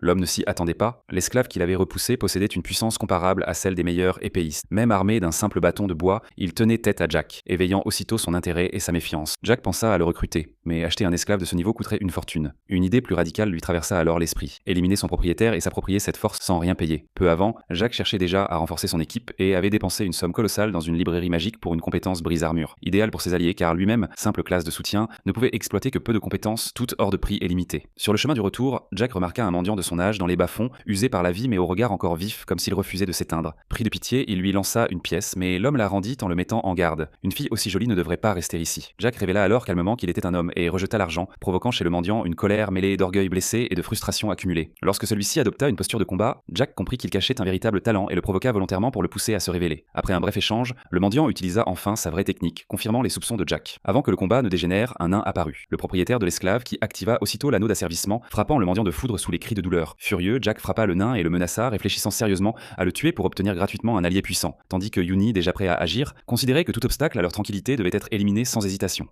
L'homme ne s'y attendait pas. L'esclave qu'il avait repoussé possédait une puissance comparable à celle des meilleurs épéistes. Même armé d'un simple bâton de bois, il tenait tête à Jack, éveillant aussitôt son intérêt et sa méfiance. Jack pensa à le recruter, mais acheter un esclave de ce niveau coûterait une fortune. Une idée plus radicale lui traversa alors l'esprit: éliminer son propriétaire et s'approprier cette force sans rien payer. Peu avant, Jack cherchait déjà à renforcer son équipe et avait dépensé une somme colossale dans une librairie magique pour une compétence brise-armure. Idéal pour ses alliés car lui-même, simple classe de soutien, ne pouvait exploiter que peu de compétences, toutes hors de prix et limitées. Sur le chemin du retour, Jack remarqua un mendiant de son âge dans les bas-fonds, usé par la vie mais au regard encore vif, comme s'il refusait de s'éteindre. Pris de pitié, il lui lança une pièce, mais l'homme la rendit en le mettant en garde. Une fille aussi jolie ne devrait pas rester ici. Jack révéla alors calmement qu'il était un homme et rejeta l'argent, provoquant chez le mendiant une colère mêlée d'orgueil blessé et de frustration accumulée. Lorsque celui-ci adopta une posture de combat, Jack comprit qu'il cachait un véritable talent et le provoqua volontairement pour le pousser à se révéler. Après un bref échange, le mendiant utilisa enfin sa vraie technique, confirmant les soupçons de Jack. Avant que le combat ne dégénère, un nain apparut, le propriétaire de l'esclave qui activa aussitôt l'anneau d'asservissement, frappant le mendiant de foudre sous les cris de douleur. Furieux, Jack frappa le nain et le menaça, réfléchissant sérieusement à le tuer pour obtenir gratuitement un allié puissant, tandis que Yuni, déjà prêt à agir, considérait que tout obstacle à leur tranquillité devait être éliminé sans hésitation.